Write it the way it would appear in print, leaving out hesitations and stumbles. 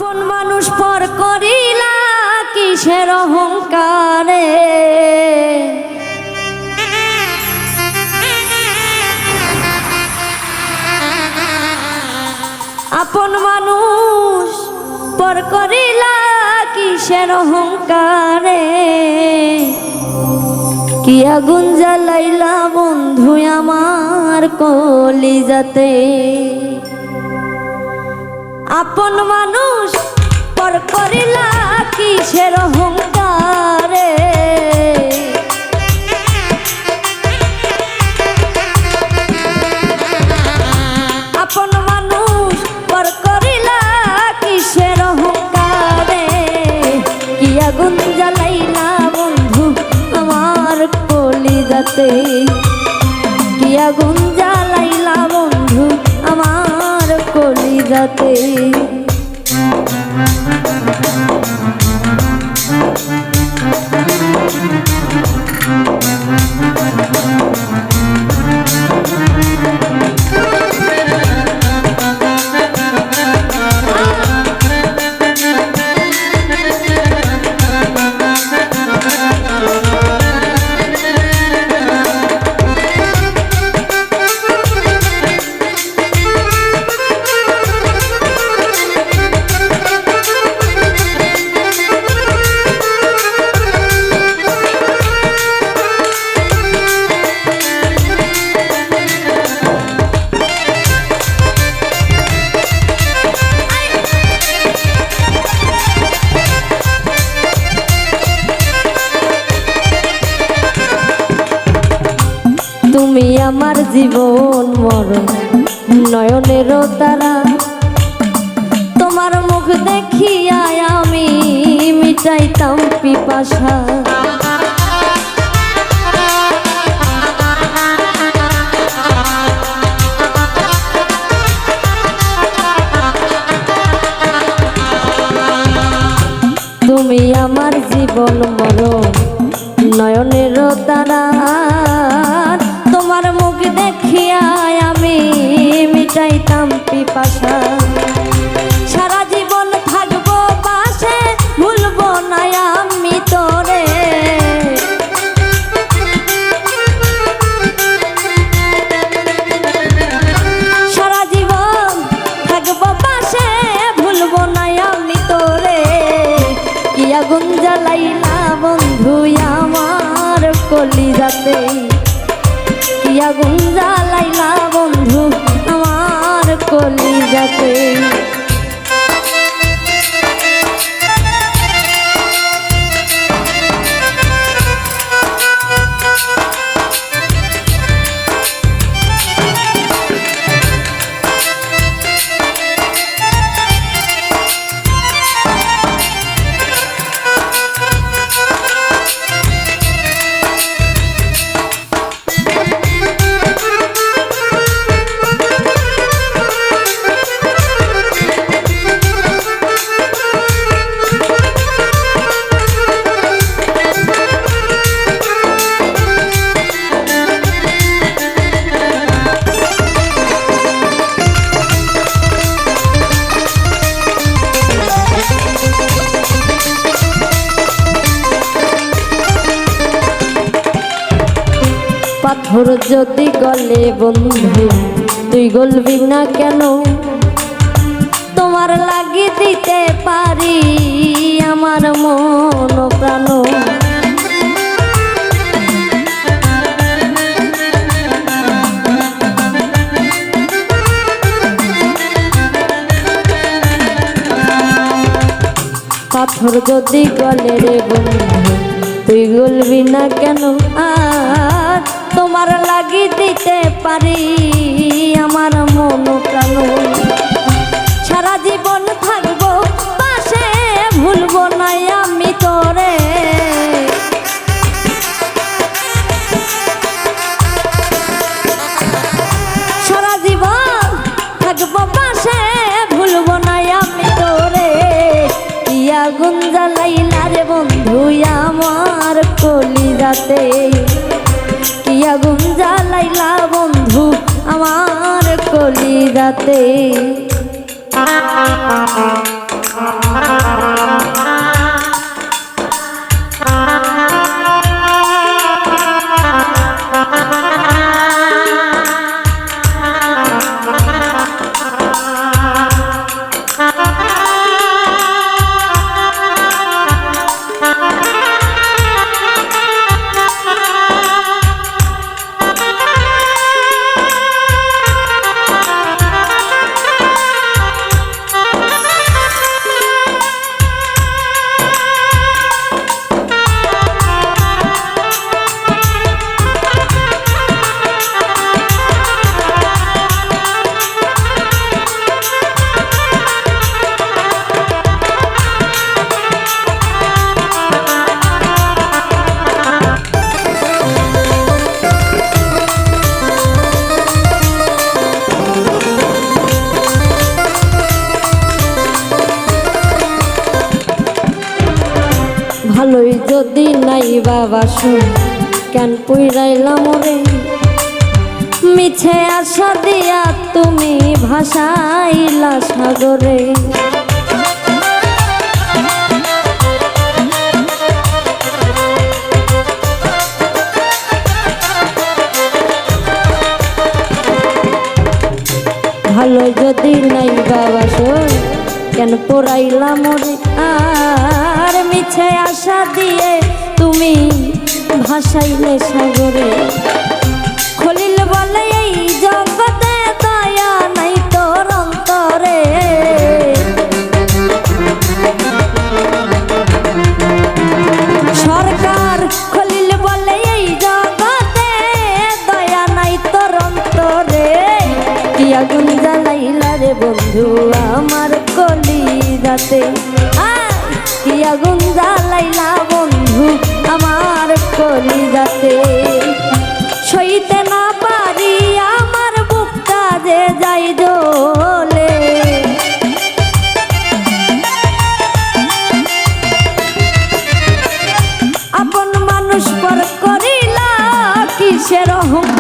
আপন মানুষ পর করিলা কিসের অহংকারে, আপন মানুষ পর করিলা কিসের অহংকারে, কি আগুন জ্বালাইলা বন্ধু আমার কলিজাতে। আপন মানুষ পর করিলা কিসের অহংকারে, আপন মানুষ পর করিলা কিসের অহংকারে, কি আগুন জ্বালাইলা বন্ধু আমার কলিজাতে, কি আগুন জ্বালাইলা বন্ধু আমার কলিজাতে। তুমি আমার জীবন মরণ নয়নের তারা, তোমার মুখ দেখিয়া আমি মিটাইতাম পিপাসা। তুমি আমার জীবন মরণ নয়নের তারা, তোমার মুখ দেখিয়া আমি মিটাইতাম পিপাসা। সারা জীবন থাকবো পাশে ভুলবো না আমি তোরে, সারা জীবন থাকবো পাশে ভুলবো না আমি তোরে, কি আগুন জ্বালাইলা বন্ধু আমার কলিজাতে, কি আগুন জ্বালাইলা বন্ধু আমার কলিজাতে। পাথর যদি গলে বন্ধু তুই গলবি না কেন, তোমার লাগি দিতে পারি আমার মন প্রাণ। পাথর যদি গলে রে বন্ধু তুই গলবি না কেন, আর তোমার লাগি দিতে পারি আমার মন প্রাণ। সারা জীবন থাকবো পাশে ভুলবো না আমি তোরে, সারা জীবন থাকবো পাশে ভুলবো না আমি তোরে, কি আগুন জ্বালাইলা রে বন্ধু আমার কলিজাতে, কি আগুন জ্বালাইলা বন্ধু আমার কলিজাতে। ভালোই যদি নাই বাবা শুন কেন পুইরাইলাম রে মিছে আশা দিয়া তুমি ভাসাইলা সাগরে ভালো যদি নাই বাবা শুন কেন পোড়াইলাম রে আর মিছে আশা দিয়ে তুমি ভাসাইলে সাগরে খলিল বলে এই জগতে দয়া নাই তোর অন্তরে সরকার খলিল বলে এই জগতে দয়া নাই তোর অন্তরে কি আগুন জ্বালাইলা রে বন্ধু আমার কলিজাতে কি আগুন জ্বালাইলা বন্ধু আমার কলিজাতে সইতে না পারি আমার বুকটা যে যাই জ্বলে আপন মানুষ পর করিলা কিসের অহংকার